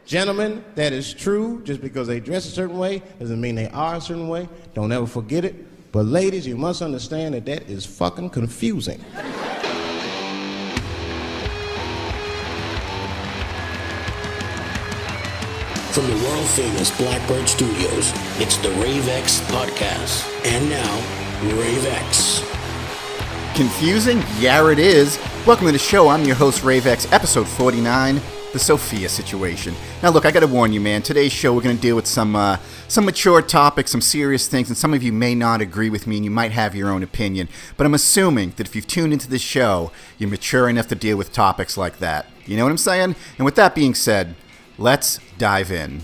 Gentlemen, that is true. Just because they dress a certain way doesn't mean they are a certain way. Don't ever forget it. But ladies, you must understand that that is fucking confusing. From the world-famous Blackbird Studios, it's the Rave X podcast. And now, Rave X. Confusing? Yeah, it is. Welcome to the show. I'm your host, Rave X, episode 49, the Sophia situation. Now, look, I gotta warn you, man. Today's show, we're gonna deal with some mature topics, some serious things, and some of you may not agree with me, and you might have your own opinion. But I'm assuming that if you've tuned into this show, you're mature enough to deal with topics like that. You know what I'm saying? And with that being said, let's dive in.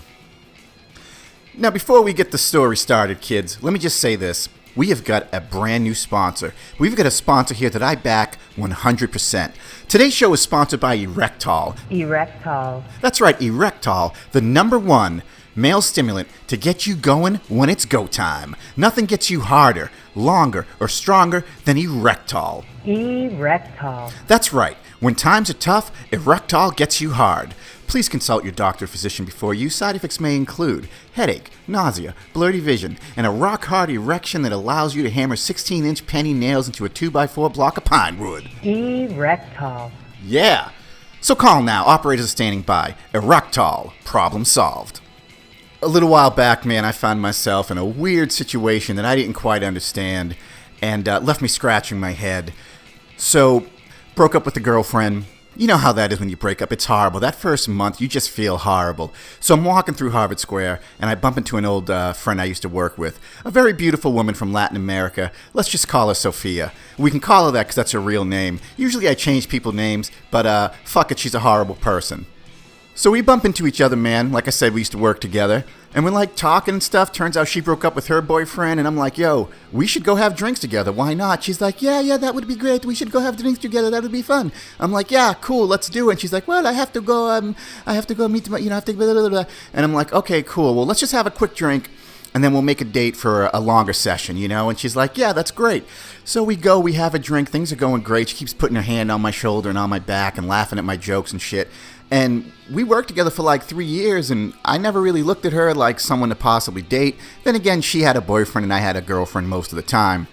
Now, before we get the story started, kids, let me just say this. We have got a brand new sponsor. We've got a sponsor here that I back 100%. Today's show is sponsored by Erectol. Erectol. That's right, Erectol, the #1 male stimulant to get you going when it's go time. Nothing gets you harder, longer, or stronger than Erectol. Erectol. That's right. When times are tough, Erectol gets you hard. Please consult your doctor or physician before use. Side effects may include headache, nausea, blurry vision, and a rock-hard erection that allows you to hammer 16-inch penny nails into a 2x4 block of pine wood. Erectol. Yeah. So call now. Operators are standing by. Erectol. Problem solved. A little while back, man, I found myself in a weird situation that I didn't quite understand and left me scratching my head. So, broke up with a girlfriend. You know how that is when you break up. It's horrible. That first month, you just feel horrible. So I'm walking through Harvard Square, and I bump into an old friend I used to work with. A very beautiful woman from Latin America. Let's just call her Sophia. We can call her that because that's her real name. Usually I change people's names, but fuck it, she's a horrible person. So we bump into each other, man. Like I said, we used to work together. And we're like talking and stuff. Turns out she broke up with her boyfriend. And I'm like, yo, we should go have drinks together. Why not? She's like, yeah, that would be great. We should go have drinks together. That would be fun. I'm like, yeah, cool. Let's do it. And she's like, well, I have to go meet my, I have to blah, blah, blah. And I'm like, okay, cool. Well, let's just have a quick drink. And then we'll make a date for a longer session, you know? And she's like, yeah, that's great. So we go, we have a drink. Things are going great. She keeps putting her hand on my shoulder and on my back and laughing at my jokes and shit. And we worked together for like 3 years, and I never really looked at her like someone to possibly date. Then again, she had a boyfriend and I had a girlfriend most of the time.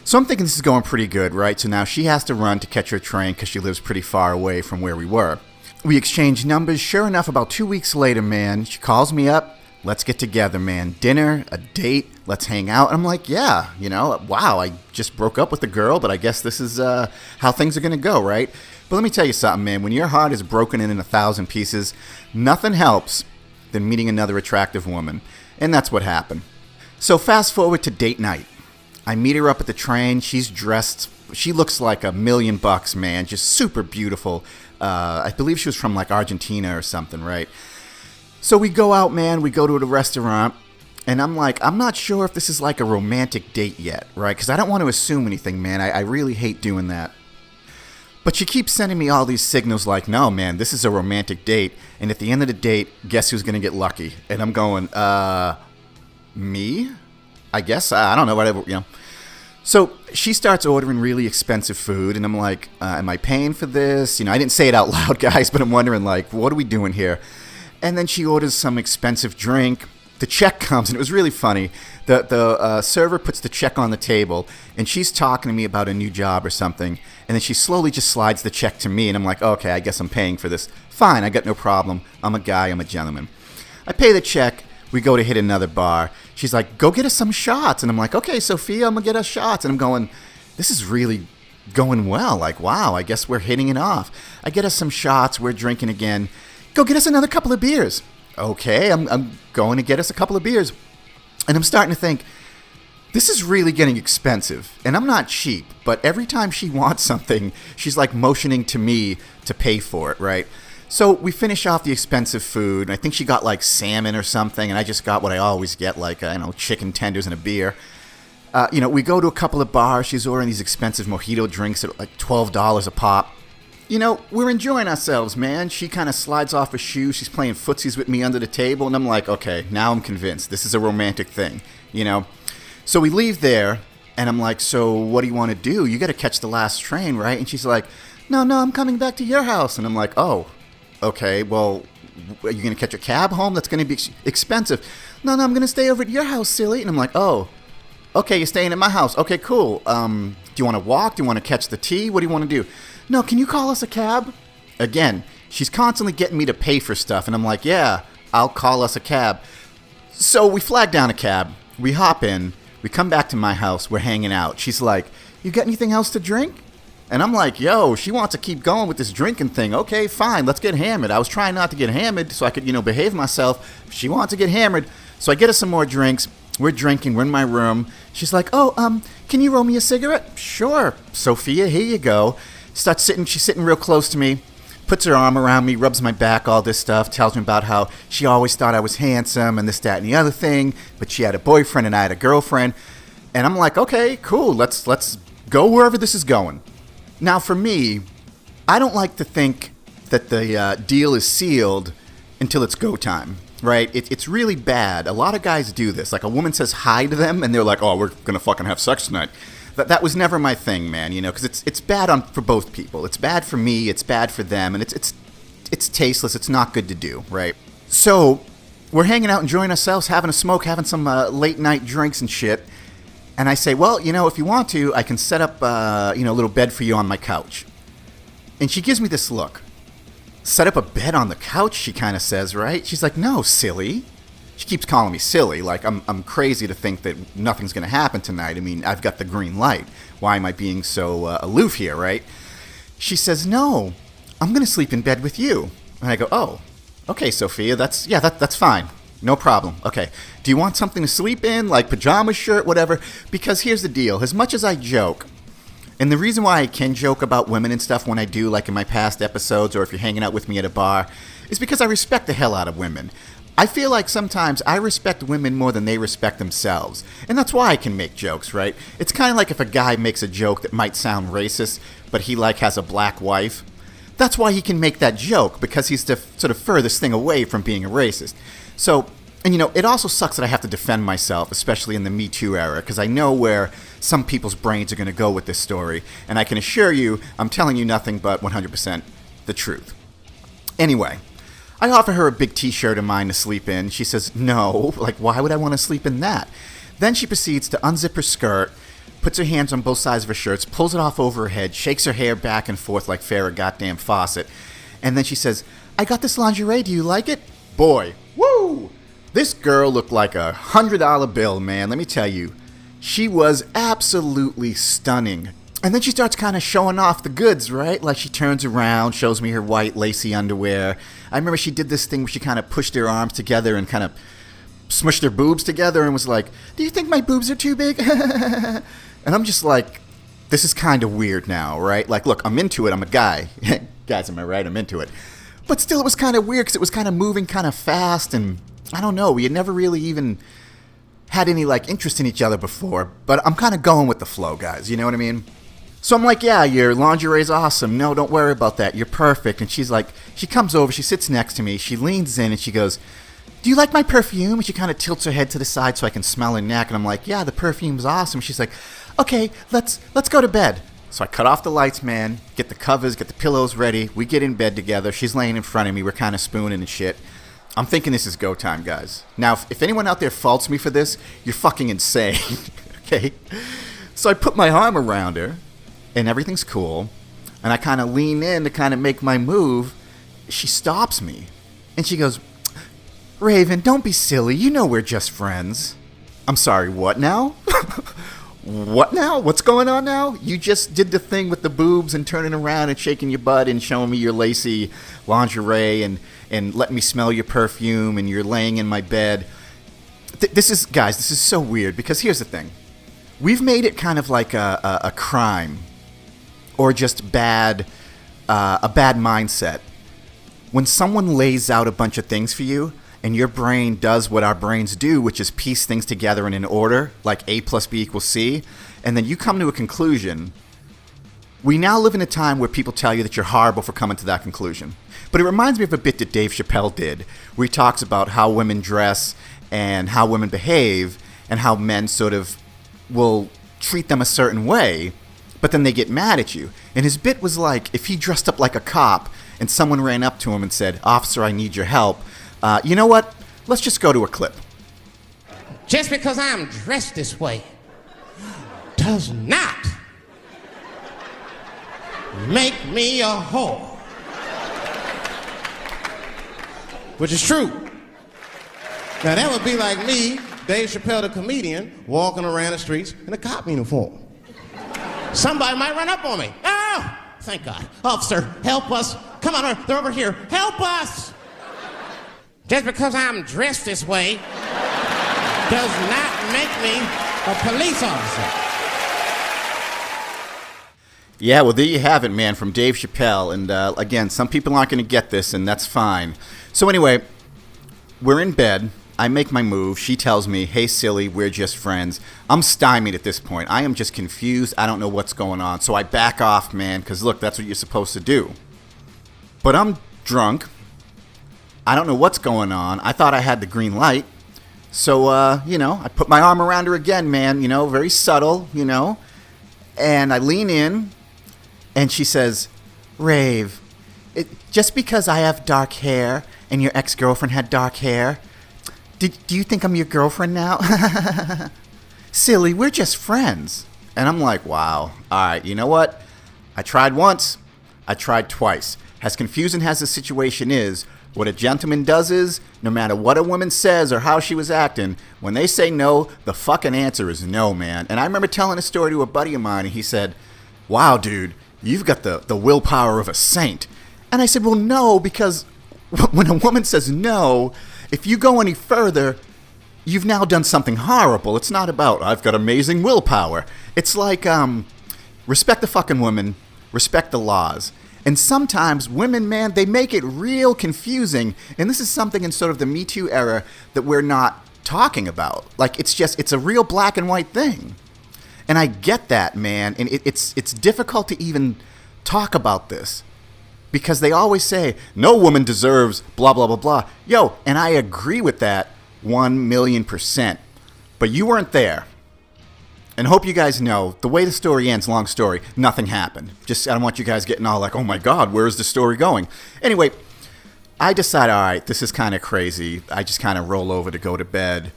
So I'm thinking this is going pretty good, right? So now she has to run to catch her train because she lives pretty far away from where we were. We exchanged numbers. Sure enough, about 2 weeks later, man, she calls me up. Let's get together, man. Dinner, a date, let's hang out. And I'm like, yeah, you know, wow, I just broke up with the girl, but I guess this is how things are going to go, right? But let me tell you something, man. When your heart is broken in 1,000 pieces, nothing helps than meeting another attractive woman. And that's what happened. So fast forward to date night. I meet her up at the train. She's dressed. She looks like $1 million, man. Just super beautiful. I believe she was from like Argentina or something, right? So we go out, man. We go to a restaurant. And I'm like, I'm not sure if this is like a romantic date yet, right? Because I don't want to assume anything, man. I really hate doing that. But she keeps sending me all these signals like, no, man, this is a romantic date. And at the end of the date, guess who's going to get lucky? And I'm going, me? I guess. I don't know, whatever, you know. So she starts ordering really expensive food. And I'm like, am I paying for this? You know, I didn't say it out loud, guys, but I'm wondering, like, what are we doing here? And then she orders some expensive drink. The check comes, and it was really funny. The server puts the check on the table, and she's talking to me about a new job or something, and then she slowly just slides the check to me, and I'm like, okay, I guess I'm paying for this. Fine, I got no problem. I'm a guy, I'm a gentleman. I pay the check. We go to hit another bar. She's like, go get us some shots. And I'm like, okay, Sophia, I'm going to get us shots. And I'm going, this is really going well. Like, wow, I guess we're hitting it off. I get us some shots. We're drinking again. Go get us another couple of beers. Okay, I'm going to get us a couple of beers. And I'm starting to think, this is really getting expensive. And I'm not cheap, but every time she wants something, she's like motioning to me to pay for it, right? So we finish off the expensive food. And I think she got like salmon or something. And I just got what I always get, like, chicken tenders and a beer. We go to a couple of bars. She's ordering these expensive mojito drinks at like $12 a pop. We're enjoying ourselves, man. She kind of slides off her shoe. She's playing footsies with me under the table. And I'm like, okay, now I'm convinced. This is a romantic thing, So we leave there. And I'm like, so what do you want to do? You got to catch the last train, right? And she's like, no, I'm coming back to your house. And I'm like, oh, okay, well, are you going to catch a cab home? That's going to be expensive. No, I'm going to stay over at your house, silly. And I'm like, oh, okay, you're staying at my house. Okay, cool. Do you want to walk? Do you want to catch the T? What do you want to do? No, can you call us a cab? Again, she's constantly getting me to pay for stuff. And I'm like, yeah, I'll call us a cab. So we flag down a cab. We hop in. We come back to my house. We're hanging out. She's like, you got anything else to drink? And I'm like, yo, she wants to keep going with this drinking thing. Okay, fine, let's get hammered. I was trying not to get hammered so I could, behave myself. She wants to get hammered. So I get her some more drinks. We're drinking. We're in my room. She's like, oh, can you roll me a cigarette? Sure. Sophia, here you go. Starts sitting. She's sitting real close to me. Puts her arm around me, rubs my back, all this stuff. Tells me about how she always thought I was handsome and this, that, and the other thing. But she had a boyfriend and I had a girlfriend. And I'm like, okay, cool. Let's go wherever this is going. Now, for me, I don't like to think that the deal is sealed until it's go time, right? It's really bad. A lot of guys do this. Like, a woman says hi to them, and they're like, oh, we're going to fucking have sex tonight. That was never my thing, man, because it's bad for both people. It's bad for me, it's bad for them, and it's tasteless. It's not good to do, right? So, we're hanging out, enjoying ourselves, having a smoke, having some late-night drinks and shit. And I say, well, if you want to, I can set up, a little bed for you on my couch. And she gives me this look. Set up a bed on the couch, she kind of says, right? She's like, no, silly. She keeps calling me silly, like I'm crazy to think that nothing's going to happen tonight. I mean, I've got the green light. Why am I being so aloof here, right? She says, no, I'm going to sleep in bed with you. And I go, oh, okay, Sophia, that's fine. No problem. Okay. Do you want something to sleep in, like pajama shirt, whatever? Because here's the deal. As much as I joke, and the reason why I can joke about women and stuff when I do, like in my past episodes or if you're hanging out with me at a bar, is because I respect the hell out of women. I feel like sometimes I respect women more than they respect themselves. And that's why I can make jokes, right? It's kind of like if a guy makes a joke that might sound racist, but he has a black wife. That's why he can make that joke, because he's the sort of furthest thing away from being a racist. So, and it also sucks that I have to defend myself, especially in the Me Too era, because I know where some people's brains are going to go with this story. And I can assure you, I'm telling you nothing but 100% the truth. Anyway, I offer her a big t-shirt of mine to sleep in. She says, no, like, why would I want to sleep in that? Then she proceeds to unzip her skirt, puts her hands on both sides of her shirts, pulls it off over her head, shakes her hair back and forth like Farrah goddamn Fawcett. And then she says, I got this lingerie, do you like it? Boy, woo! This girl looked like a $100 bill, man, let me tell you. She was absolutely stunning. And then she starts kind of showing off the goods, right? Like she turns around, shows me her white lacy underwear. I remember she did this thing where she kind of pushed her arms together and kind of smushed her boobs together and was like, do you think my boobs are too big? And I'm just like, this is kind of weird now, right? Like, look, I'm into it. I'm a guy. Guys, am I right? I'm into it. But still, it was kind of weird because it was kind of moving kind of fast and I don't know. We had never really even had any, interest in each other before. But I'm kind of going with the flow, guys. You know what I mean? So I'm like, yeah, your lingerie's awesome. No, don't worry about that. You're perfect. And she's like, she comes over. She sits next to me. She leans in and she goes, do you like my perfume? And she kind of tilts her head to the side so I can smell her neck. And I'm like, yeah, the perfume's awesome. She's like, okay, let's go to bed. So I cut off the lights, man, get the covers, get the pillows ready. We get in bed together. She's laying in front of me. We're kind of spooning and shit. I'm thinking this is go time, guys. Now, if anyone out there faults me for this, you're fucking insane, okay? So I put my arm around her, and everything's cool, and I kind of lean in to kind of make my move. She stops me, and she goes, Raven, don't be silly. You know we're just friends. I'm sorry, what now? What now? What's going on now? You just did the thing with the boobs and turning around and shaking your butt and showing me your lacy lingerie and letting me smell your perfume and you're laying in my bed. This is so weird because here's the thing. We've made it kind of like a crime or just a bad mindset. When someone lays out a bunch of things for you, and your brain does what our brains do, which is piece things together in an order, like A plus B equals C, and then you come to a conclusion. We now live in a time where people tell you that you're horrible for coming to that conclusion. But it reminds me of a bit that Dave Chappelle did, where he talks about how women dress and how women behave, and how men sort of will treat them a certain way, but then they get mad at you. And his bit was like, if he dressed up like a cop, and someone ran up to him and said, "Officer, I need your help." You know what? Let's just go to a clip. Just because I'm dressed this way does not make me a whore. Which is true. Now that would be like me, Dave Chappelle the comedian, walking around the streets in a cop uniform. Somebody might run up on me. Oh, thank God. Officer, help us. Come on, they're over here. Help us. Just because I'm dressed this way does not make me a police officer. Yeah, well, there you have it, man, from Dave Chappelle. And again, some people aren't going to get this, and that's fine. So anyway, we're in bed. I make my move. She tells me, "Hey, silly, we're just friends." I'm stymied at this point. I am just confused. I don't know what's going on. So I back off, man, because look, that's what you're supposed to do. But I'm drunk. I don't know what's going on. I thought I had the green light. So, I put my arm around her again, man, very subtle, and I lean in, and she says, "Rave, just because I have dark hair and your ex-girlfriend had dark hair, do you think I'm your girlfriend now?" "Silly, we're just friends." And I'm like, wow, all right, you know what? I tried once, I tried twice. As confusing as the situation is, what a gentleman does is, no matter what a woman says or how she was acting, when they say no, the fucking answer is no, man. And I remember telling a story to a buddy of mine, and he said, "Wow, dude, you've got the willpower of a saint." And I said, well, no, because when a woman says no, if you go any further, you've now done something horrible. It's not about, I've got amazing willpower. It's like, respect the fucking woman, respect the laws. And sometimes women, man, they make it real confusing. And this is something in sort of the Me Too era that we're not talking about. Like, it's a real black and white thing. And I get that, man. And it's difficult to even talk about this because they always say, no woman deserves blah, blah, blah, blah. Yo, and I agree with that 1,000,000%. But you weren't there. And hope you guys know, the way the story ends, long story, nothing happened. Just, I don't want you guys getting all like, oh my God, where is the story going? Anyway, I decide, all right, this is kind of crazy. I just kind of roll over to go to bed.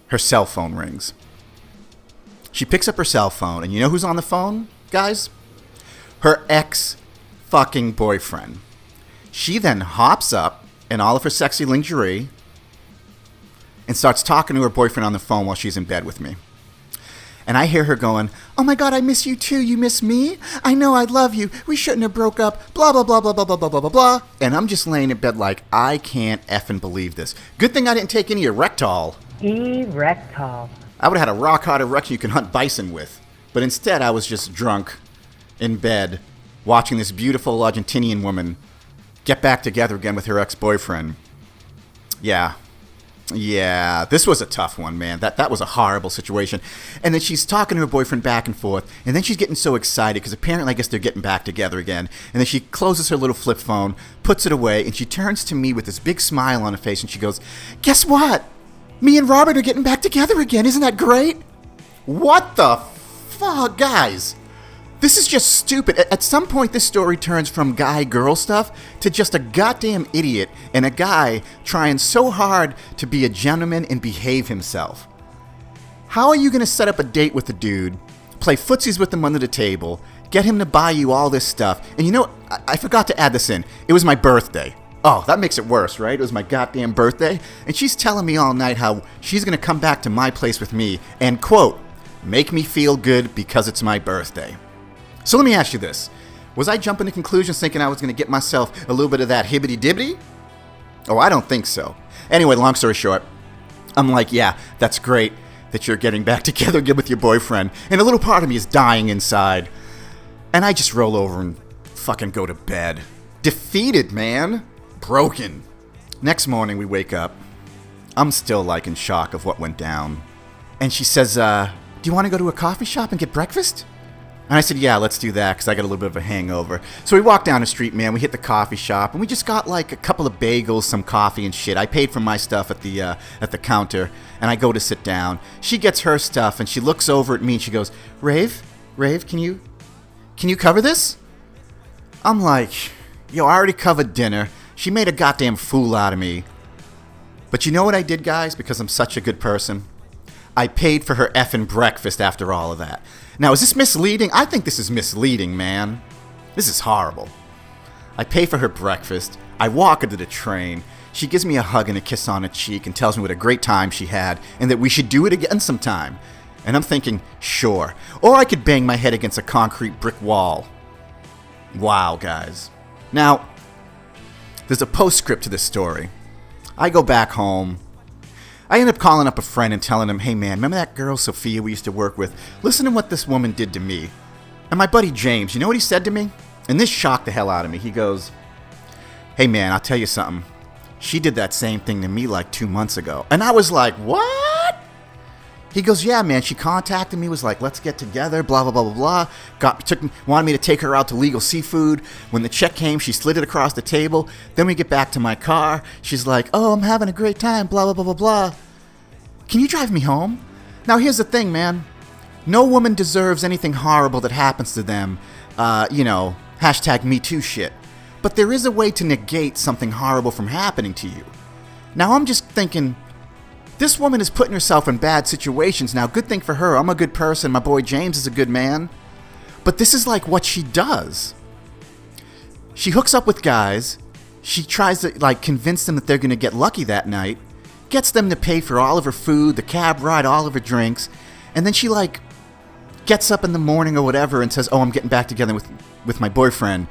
Her cell phone rings. She picks up her cell phone, and you know who's on the phone, guys? Her ex-fucking boyfriend. She then hops up in all of her sexy lingerie and starts talking to her boyfriend on the phone while she's in bed with me. And I hear her going, "Oh my God, I miss you too. You miss me? I know I love you. We shouldn't have broke up. Blah, blah, blah, blah, blah, blah, blah, blah, blah, blah." And I'm just laying in bed like, I can't effing believe this. Good thing I didn't take any erectol. Erectol. I would have had a rock hard erection you can hunt bison with. But instead, I was just drunk in bed watching this beautiful Argentinian woman get back together again with her ex-boyfriend. Yeah, this was a tough one, man. That was a horrible situation. And then she's talking to her boyfriend back and forth, and then she's getting so excited because apparently I guess they're getting back together again. And then she closes her little flip phone, puts it away, and she turns to me with this big smile on her face, and she goes, "Guess what? Me and Robert are getting back together again. Isn't that great?" What the fuck, guys? This is just stupid. At some point, this story turns from guy-girl stuff to just a goddamn idiot and a guy trying so hard to be a gentleman and behave himself. How are you going to set up a date with a dude, play footsies with him under the table, get him to buy you all this stuff? And you know, I forgot to add this in. It was my birthday. Oh, that makes it worse, right? It was my goddamn birthday. And she's telling me all night how she's going to come back to my place with me and, quote, make me feel good because it's my birthday. So let me ask you this. Was I jumping to conclusions thinking I was going to get myself a little bit of that hibbity-dibbity? Oh, I don't think so. Anyway, long story short, I'm like, yeah, that's great that you're getting back together again with your boyfriend. And a little part of me is dying inside. And I just roll over and fucking go to bed. Defeated, man. Broken. Next morning, we wake up. I'm still like in shock of what went down. And she says, do you want to go to a coffee shop and get breakfast? And I said, yeah, let's do that, because I got a little bit of a hangover. So we walked down the street, man. We hit the coffee shop, and we just got like a couple of bagels, some coffee and shit. I paid for my stuff at the counter, and I go to sit down. She gets her stuff, and she looks over at me, and she goes, Rave, can you cover this? I'm like, I already covered dinner. She made a goddamn fool out of me. But you know what I did, guys? Because I'm such a good person. I paid for her effing breakfast after all of that. Now, is this misleading? I think this is misleading, man. This is horrible. I pay for her breakfast. I walk her to the train. She gives me a hug and a kiss on the cheek and tells me what a great time she had and that we should do it again sometime. And I'm thinking, sure. Or I could bang my head against a concrete brick wall. Wow, guys. Now, there's a postscript to this story. I go back home. I end up calling up a friend and telling him, hey man, remember that girl Sophia we used to work with? Listen to what this woman did to me. And my buddy James, you know what he said to me? And this shocked the hell out of me. He goes, hey man, I'll tell you something. She did that same thing to me like 2 months ago. And I was like, what? He goes, yeah man, she contacted me, was like, let's get together, blah, blah, blah, blah, blah. Wanted me to take her out to Legal Seafood. When the check came, she slid it across the table. Then we get back to my car. She's like, oh, I'm having a great time, blah, blah, blah, blah, blah. Can you drive me home? Now, here's the thing, man. No woman deserves anything horrible that happens to them, hashtag Me Too shit. But there is a way to negate something horrible from happening to you. Now, I'm just thinking, this woman is putting herself in bad situations. Now, good thing for her. I'm a good person. My boy James is a good man. But this is like what she does. She hooks up with guys. She tries to convince them that they're going to get lucky that night. Gets them to pay for all of her food, the cab ride, all of her drinks. And then she gets up in the morning or whatever and says, oh, I'm getting back together with my boyfriend.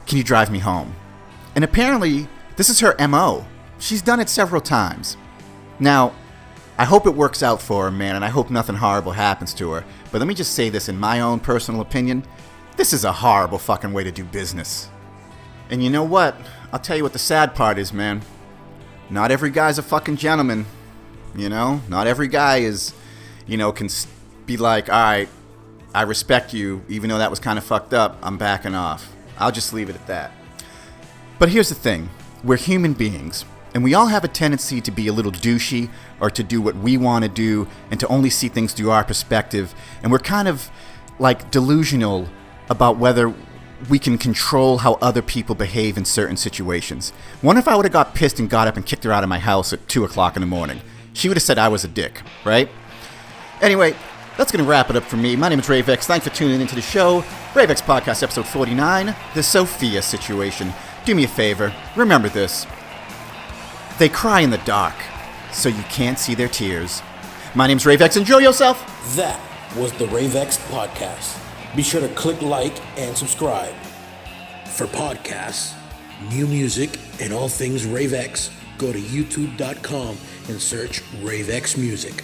Can you drive me home? And apparently, this is her MO. She's done it several times. Now, I hope it works out for her, man, and I hope nothing horrible happens to her. But let me just say this in my own personal opinion. This is a horrible fucking way to do business. And you know what? I'll tell you what the sad part is, man. Not every guy's a fucking gentleman. Not every guy is, can be like, all right, I respect you, even though that was kind of fucked up, I'm backing off. I'll just leave it at that. But here's the thing. We're human beings. And we all have a tendency to be a little douchey or to do what we want to do and to only see things through our perspective. And we're kind of delusional about whether we can control how other people behave in certain situations. Wonder if I would have got pissed and got up and kicked her out of my house at 2 o'clock in the morning. She would have said I was a dick, right? Anyway, that's going to wrap it up for me. My name is Rave X. Thanks for tuning into the show. Rave X Podcast, episode 49, The Sophia Situation. Do me a favor. Remember this. They cry in the dark, so you can't see their tears. My name's Rave X. Enjoy yourself. That was the Rave X Podcast. Be sure to click like and subscribe. For podcasts, new music, and all things Rave X, go to youtube.com and search Rave X Music.